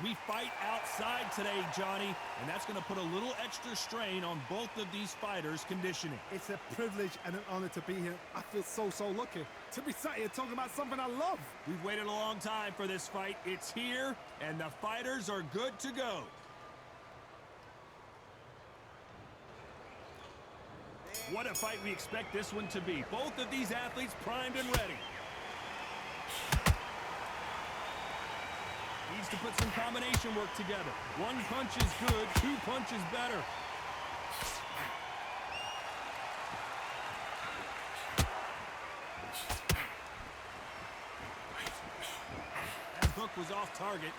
We fight outside today, Johnny, and that's going to put a little extra strain on both of these fighters' conditioning. It's a privilege and an honor to be here. I feel so lucky to be sat here talking about something I love. We've waited a long time for this fight. It's here, and the fighters are good to go. What a fight we expect this one to be. Both of these athletes primed and ready. Needs to put some combination work together. One punch is good, two punches better. That hook was off target.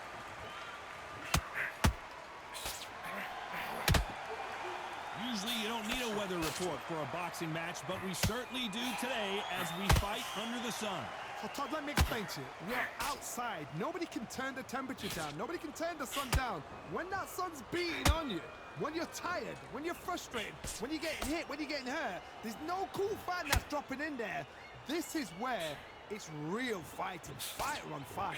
Usually you don't need a weather report for a boxing match, but we certainly do today as we fight under the sun. So Todd, let me explain to you. We are outside. Nobody can turn the temperature down. Nobody can turn the sun down. When that sun's beating on you, when you're tired, when you're frustrated, when you're getting hit, when you're getting hurt, there's no cool fan that's dropping in there. This is where it's real fighting. Fighter on fire.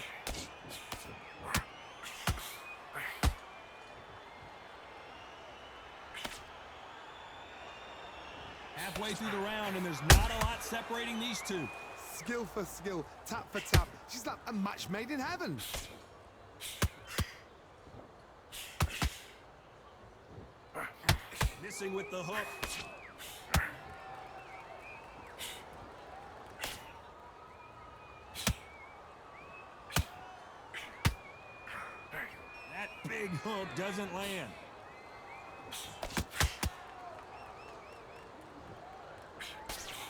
Halfway through the round, and there's not a lot separating these two. Skill for skill, tap for tap. She's like a match made in heaven. Missing with the hook. That big hook doesn't land.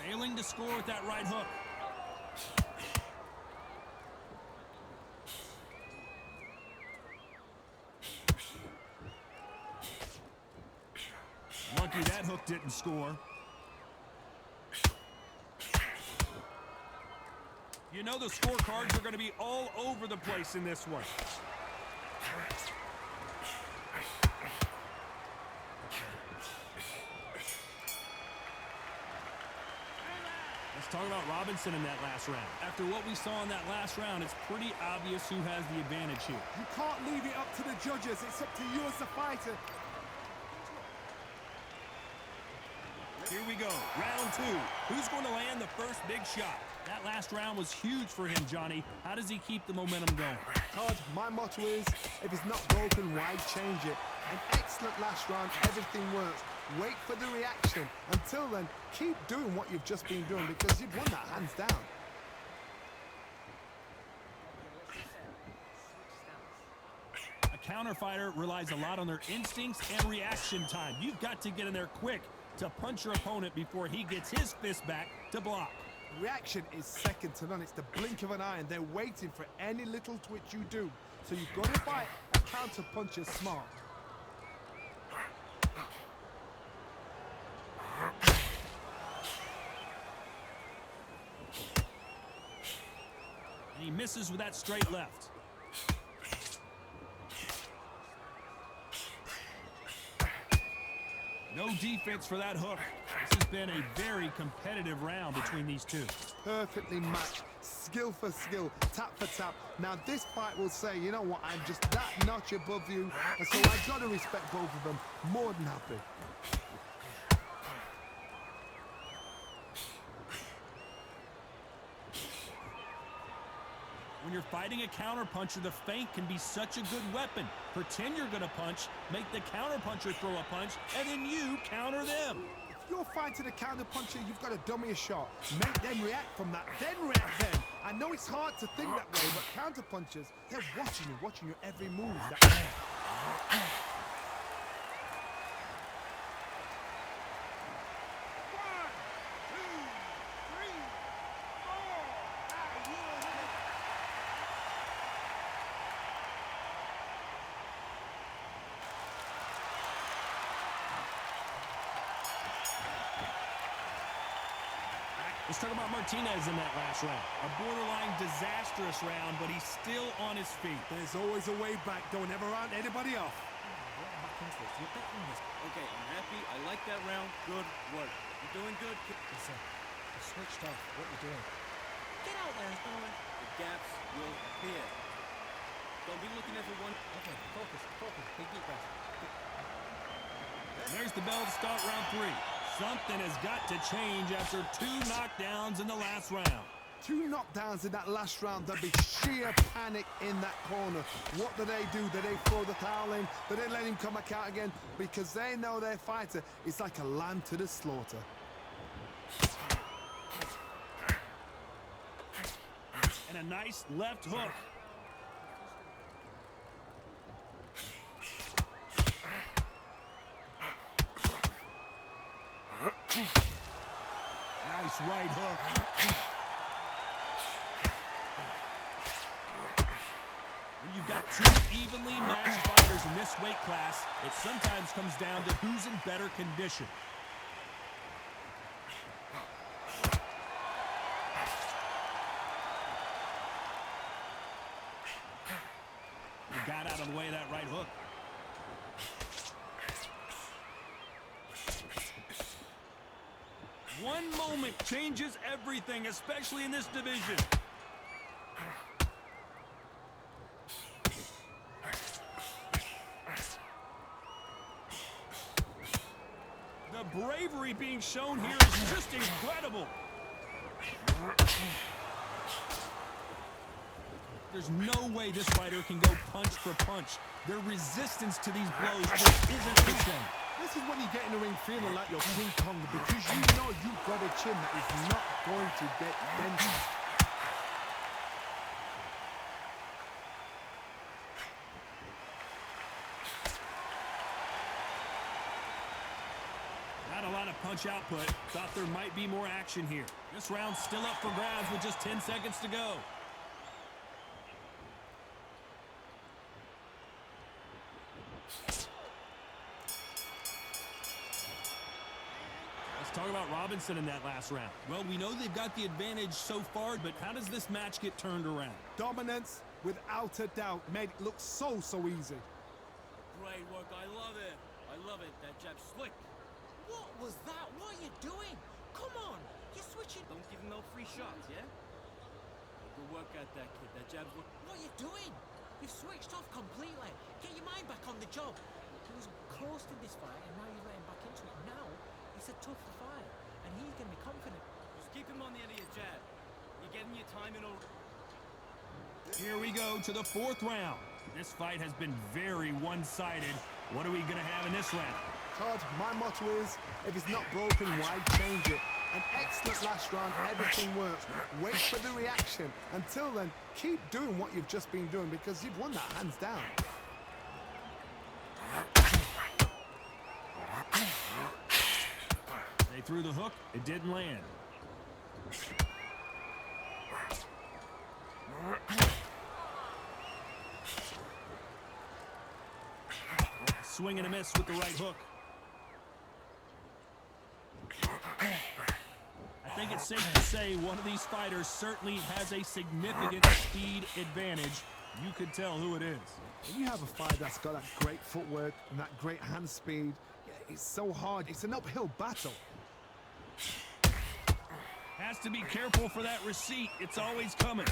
Failing to score with that right hook. Lucky that hook didn't score. You know the scorecards are going to be all over the place in this one. Let's talk about Robinson in that last round. After what we saw in that last round, it's pretty obvious who has the advantage here. You can't leave it up to the judges. It's up to you as the fighter. Here we go, round two. Who's going to land the first big shot? That last round was huge for him, Johnny. How does he keep the momentum going? Todd, my motto is, if it's not broken, why change it? An excellent last round, everything works. Wait for the reaction. Until then, keep doing what you've just been doing because you've won that hands down. A counter fighter relies a lot on their instincts and reaction time. You've got to get in there quick to punch your opponent before he gets his fist back to block. Reaction is second to none. It's the blink of an eye and they're waiting for any little twitch you do. So you've got to fight a counter puncher smart. And he misses with that straight left. No defense for that hook. This has been a very competitive round between these two. Perfectly matched, skill for skill, tap for tap. Now this fight will say, you know what, I'm just that notch above you, and so I've got to respect both of them. More than happy. When you're fighting a counterpuncher, the feint can be such a good weapon. Pretend you're going to punch, make the counterpuncher throw a punch, and then you counter them. If you're fighting a counterpuncher, you've got to dummy a shot. Make them react from that, then react then. I know it's hard to think that way, but counterpunchers, they're watching your every move. Let's talk about Martinez in that last round. A borderline disastrous round, but he's still on his feet. There's always a way back. Don't ever round anybody off. Okay, I'm happy. I like that round. Good work. You're doing good. Listen, I switched off. What are you doing? Get out there, Norman. The gaps will appear. Don't be looking everyone. Okay, focus, focus. Big deep breath. There's the bell to start round 3. Something has got to change after 2 knockdowns in the last round. 2 knockdowns in that last round. There'll be sheer panic in that corner. What do? Do they throw the towel in? Do they let him come back out again? Because they know their fighter is like a lamb to the slaughter. And a nice left hook. Nice right hook. When you've got 2 evenly matched fighters in this weight class, it sometimes comes down to who's in better condition. He got out of the way of that right hook. One moment changes everything, especially in this division. The bravery being shown here is just incredible. There's no way this fighter can go punch for punch. Their resistance to these blows just isn't the same. This is when you get in the ring feeling like you're King Kong, because you know you've got a chin that is not going to get dented. Not a lot of punch output. Thought there might be more action here. This round's still up for grabs with just 10 seconds to go. Talk about Robinson in that last round. Well, we know they've got the advantage so far, but how does this match get turned around? Dominance, without a doubt, made it look so easy. Great work. I love it. I love it. That jab's slick. What was that? What are you doing? Come on, you're switching. Don't give him no free shots, yeah? Good work at that kid. That jab's look. What are you doing? You've switched off completely. Get your mind back on the job. He was close to this fight, and now you're letting back into it. Now, it's a tougher fight, and he's going to be confident. Just keep him on the end of your jab. You're getting your time in over. Here we go to the 4th round. This fight has been very one-sided. What are we going to have in this round? Todd, my motto is, if it's not broken, why change it? An excellent last round, everything works. Wait for the reaction. Until then, keep doing what you've just been doing, because you've won that hands down. They threw the hook. It didn't land. Swing and a miss with the right hook. I think it's safe to say one of these fighters certainly has a significant speed advantage. You could tell who it is. When you have a fighter that's got that great footwork and that great hand speed, it's so hard. It's an uphill battle. Has to be careful for that receipt. It's always coming.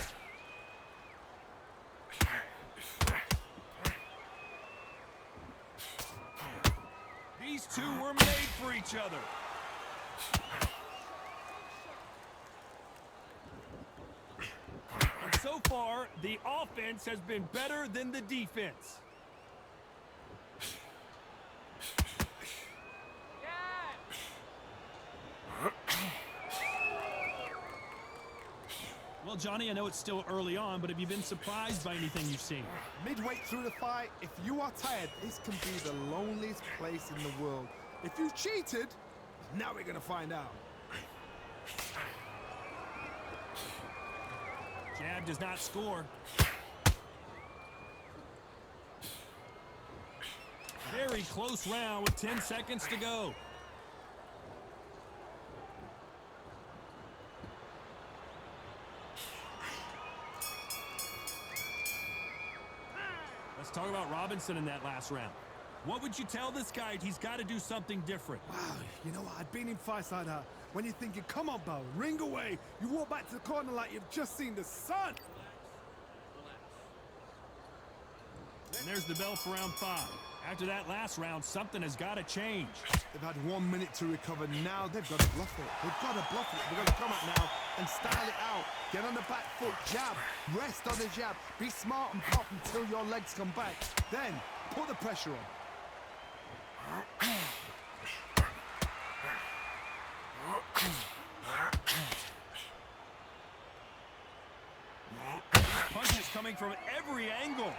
These two were made for each other. And so far, the offense has been better than the defense. Well, Johnny, I know it's still early on, but have you been surprised by anything you've seen? Midway through the fight, if you are tired, this can be the loneliest place in the world. If you cheated, now we're going to find out. Jab does not score. Very close round with 10 seconds to go. Let's talk about Robinson in that last round. What would you tell this guy? He's got to do something different. Wow, you know what? I've been in fights like that. When you're thinking, come on, Bo, ring away. You walk back to the corner like you've just seen the sun. And there's the bell for round 5. After that last round, something has got to change. They've had 1 minute to recover. Now they've got to bluff it. They've got to bluff it. They've got to come up now and style it out. Get on the back foot, jab, rest on the jab. Be smart and pop until your legs come back. Then put the pressure on. Punches coming from every angle.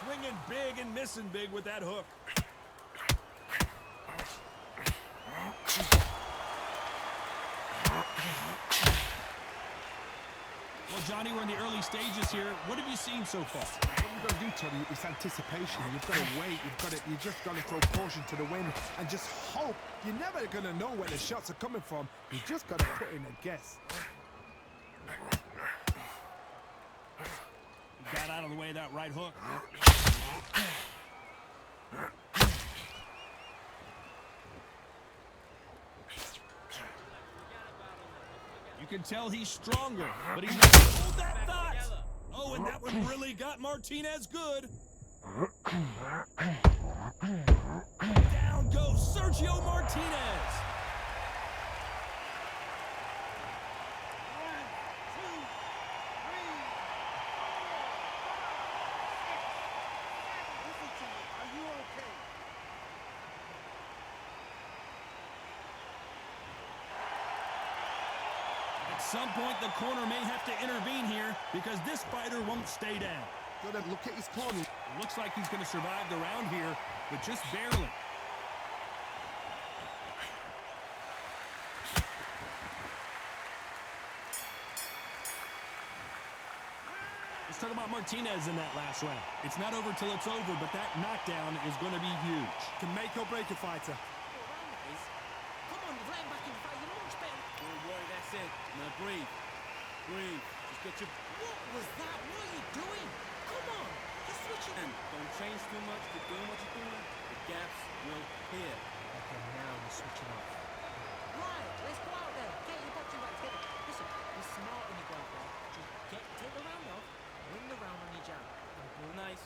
Swinging big and missing big with that hook. Well, Johnny, we're in the early stages here. What have you seen so far? What you've got to do, Tony, is anticipation. You've got to wait. You just got to throw caution to the wind and just hope. You're never going to know where the shots are coming from. You just got to put in a guess. Got out of the way of that right hook. You can tell he's stronger, but he's not. Hold that thought! Oh, and that one really got Martinez good. Down goes Sergio Martinez. At some point, the corner may have to intervene here because this fighter won't stay down. Got to look at his corner. Looks like he's going to survive the round here, but just barely. Let's talk about Martinez in that last round. It's not over till it's over, but that knockdown is going to be huge. Can make or break a fighter. Come on, you've let him back in the fight. You're much better. Don't worry, that's it. Now breathe. Breathe. Just get your... What was that? What are you doing? Come on. You're switching. And don't change too much. Keep doing what you're doing. The gaps will appear. Okay, now you're switching off. Right, let's go out there. Get your boxing back together. Listen, be smart when you go out there. Just take the round off, win the round on your jab. Nice.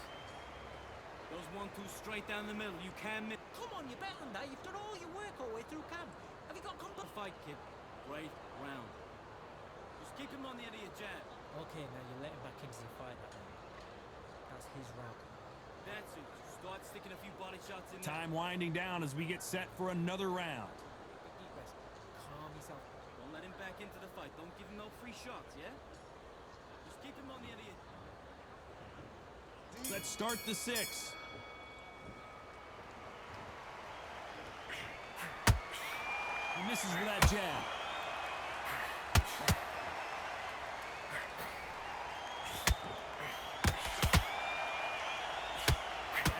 Those 1-2 straight down the middle. You can miss. Come on, you're better than that. You've done all your work all the way through camp. Have you got The fight, kid. Great round. Just keep him on the end of your jab. Okay, now you let him back into the fight that round. That's his round. That's it. Just start sticking a few body shots in there. Time winding down as we get set for another round. Deep rest. Calm yourself. Don't let him back into the fight. Don't give him no free shots, yeah? Just keep him on the end of your... Let's start the 6. He misses with that jab.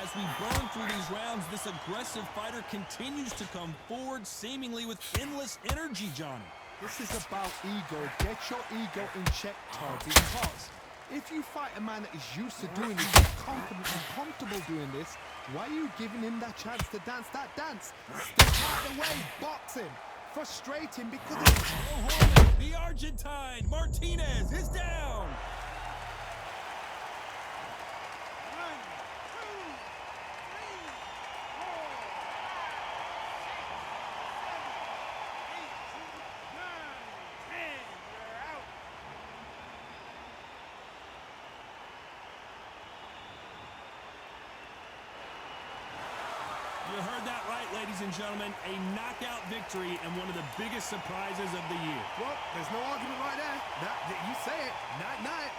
As we burn through these rounds, this aggressive fighter continues to come forward, seemingly with endless energy, Johnny. This is about ego. Get your ego in check, Todd, because if you fight a man that is used to doing this, he's confident and comfortable doing this, why are you giving him that chance to dance that dance? Step out the way, box him, frustrate him because it's... Oh, hold it. The Argentine, Martinez, is down. You heard that right, ladies and gentlemen. A knockout victory and one of the biggest surprises of the year. Well, there's no argument right there. You say it. Night-night.